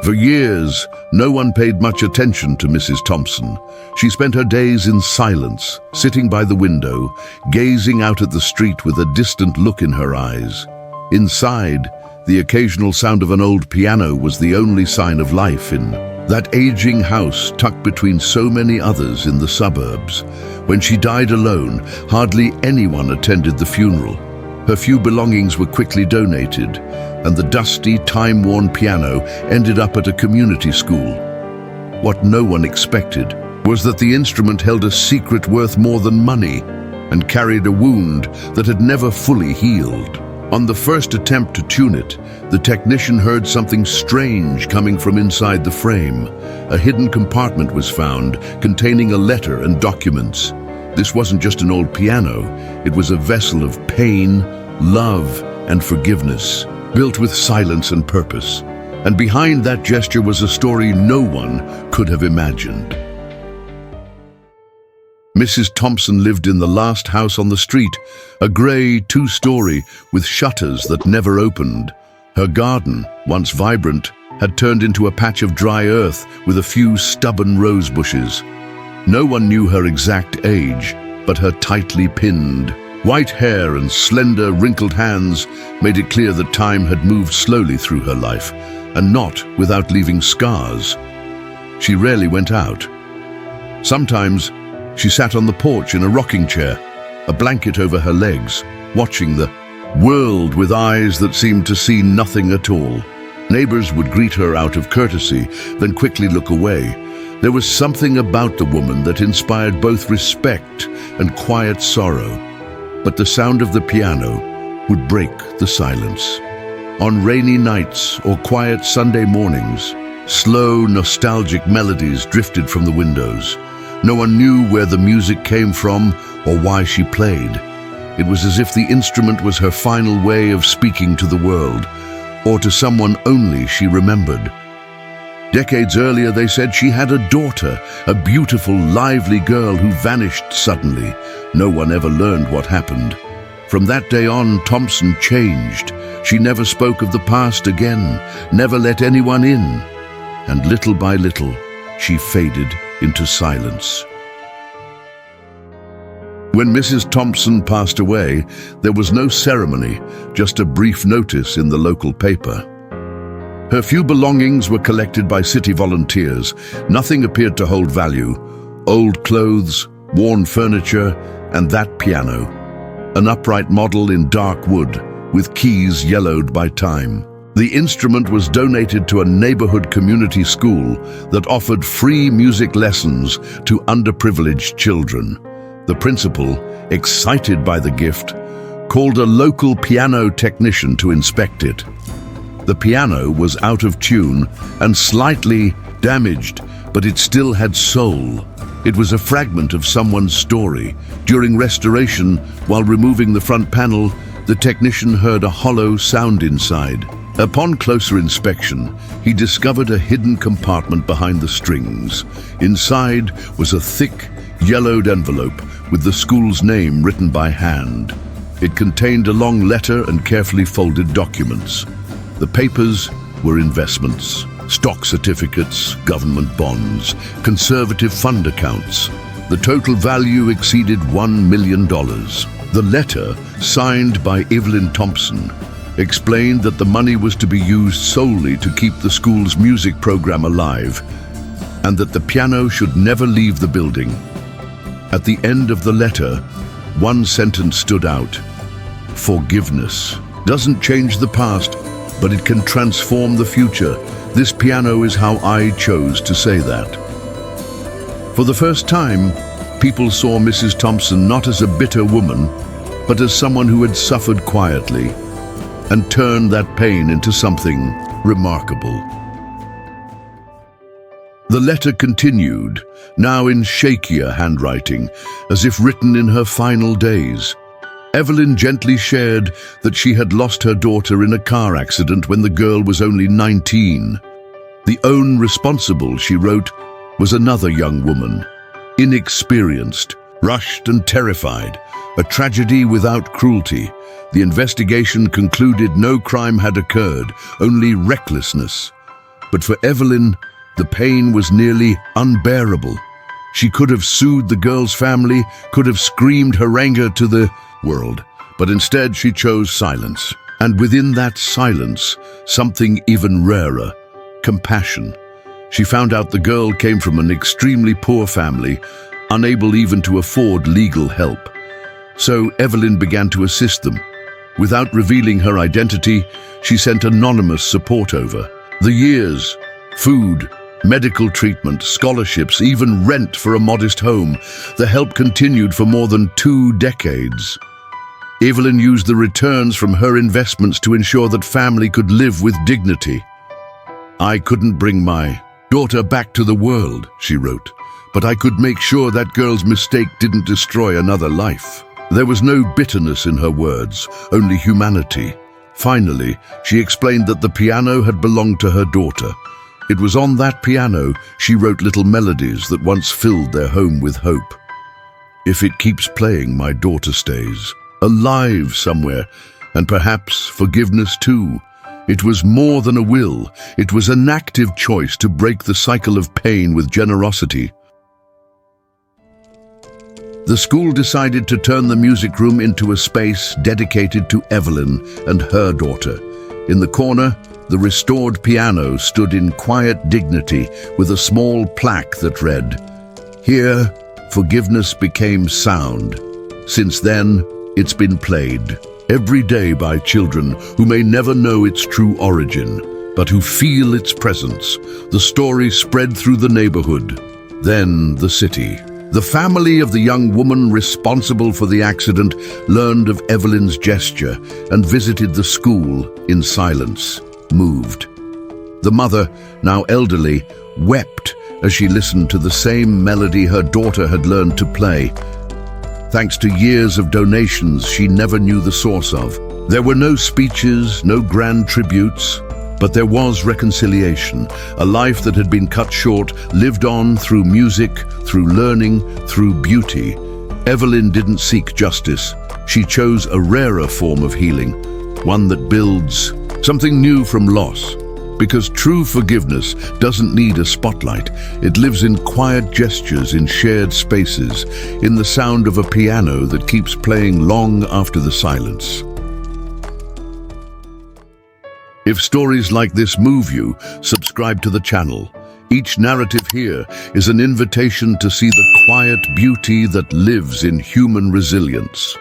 For years, no one paid much attention to Mrs. Thompson. She spent her days in silence, sitting by the window, gazing out at the street with a distant look in her eyes. Inside, the occasional sound of an old piano was the only sign of life in that aging house tucked between so many others in the suburbs. When she died alone, hardly anyone attended the funeral. Her few belongings were quickly donated, and the dusty, time-worn piano ended up at a community school. What no one expected was that the instrument held a secret worth more than money and carried a wound that had never fully healed. On the first attempt to tune it, the technician heard something strange coming from inside the frame. A hidden compartment was found, containing a letter and documents. This wasn't just an old piano, it was a vessel of pain, love, and forgiveness, built with silence and purpose. And behind that gesture was a story no one could have imagined. Mrs. Thompson lived in the last house on the street, a grey two-story with shutters that never opened. Her garden, once vibrant, had turned into a patch of dry earth with a few stubborn rose bushes. No one knew her exact age, but her tightly pinned white hair and slender, wrinkled hands made it clear that time had moved slowly through her life, and not without leaving scars. She rarely went out. Sometimes she sat on the porch in a rocking chair, a blanket over her legs, watching the world with eyes that seemed to see nothing at all. Neighbors would greet her out of courtesy, then quickly look away. There was something about the woman that inspired both respect and quiet sorrow. But the sound of the piano would break the silence. On rainy nights or quiet Sunday mornings, slow, nostalgic melodies drifted from the windows. No one knew where the music came from or why she played. It was as if the instrument was her final way of speaking to the world, or to someone only she remembered. Decades earlier, they said she had a daughter, a beautiful, lively girl who vanished suddenly. No one ever learned what happened. From that day on, Thompson changed. She never spoke of the past again, never let anyone in. And little by little, she faded into silence. When Mrs. Thompson passed away, there was no ceremony, just a brief notice in the local paper. Her few belongings were collected by city volunteers. Nothing appeared to hold value. Old clothes, worn furniture, and that piano. An upright model in dark wood, with keys yellowed by time. The instrument was donated to a neighborhood community school that offered free music lessons to underprivileged children. The principal, excited by the gift, called a local piano technician to inspect it. The piano was out of tune and slightly damaged, but it still had soul. It was a fragment of someone's story. During restoration, while removing the front panel, the technician heard a hollow sound inside. Upon closer inspection, he discovered a hidden compartment behind the strings. Inside was a thick, yellowed envelope with the school's name written by hand. It contained a long letter and carefully folded documents. The papers were investments, stock certificates, government bonds, conservative fund accounts. The total value exceeded $1 million. The letter, signed by Evelyn Thompson, explained that the money was to be used solely to keep the school's music program alive, and that the piano should never leave the building. At the end of the letter, one sentence stood out: "Forgiveness doesn't change the past, but it can transform the future. This piano is how I chose to say that." For the first time, people saw Mrs. Thompson not as a bitter woman, but as someone who had suffered quietly and turned that pain into something remarkable. The letter continued, now in shakier handwriting, as if written in her final days. Evelyn gently shared that she had lost her daughter in a car accident when the girl was only 19. The only responsible, she wrote, was another young woman, inexperienced, rushed and terrified, a tragedy without cruelty. The investigation concluded no crime had occurred, only recklessness. But for Evelyn, the pain was nearly unbearable. She could have sued the girl's family, could have screamed her anger to the world, but instead she chose silence. And within that silence, something even rarer, compassion. She found out the girl came from an extremely poor family, unable even to afford legal help. So Evelyn began to assist them. Without revealing her identity, she sent anonymous support over. The years, food, medical treatment, scholarships, even rent for a modest home. The help continued for more than 2 decades. Evelyn used the returns from her investments to ensure that family could live with dignity. "I couldn't bring my daughter back to the world," she wrote, "but I could make sure that girl's mistake didn't destroy another life." There was no bitterness in her words, only humanity. Finally, she explained that the piano had belonged to her daughter. It was on that piano she wrote little melodies that once filled their home with hope. "If it keeps playing, my daughter stays alive somewhere, and perhaps forgiveness too." It was more than a will. It was an active choice to break the cycle of pain with generosity. The school decided to turn the music room into a space dedicated to Evelyn and her daughter. In the corner, the restored piano stood in quiet dignity with a small plaque that read, "Here, forgiveness became sound." Since then, it's been played every day by children who may never know its true origin, but who feel its presence. The story spread through the neighborhood, then the city. The family of the young woman responsible for the accident learned of Evelyn's gesture and visited the school in silence, moved. The mother, now elderly, wept as she listened to the same melody her daughter had learned to play. Thanks to years of donations she never knew the source of. There were no speeches, no grand tributes, but there was reconciliation. A life that had been cut short lived on through music, through learning, through beauty. Evelyn didn't seek justice. She chose a rarer form of healing, one that builds something new from loss. Because true forgiveness doesn't need a spotlight. It lives in quiet gestures, in shared spaces, in the sound of a piano that keeps playing long after the silence. If stories like this move you, subscribe to the channel. Each narrative here is an invitation to see the quiet beauty that lives in human resilience.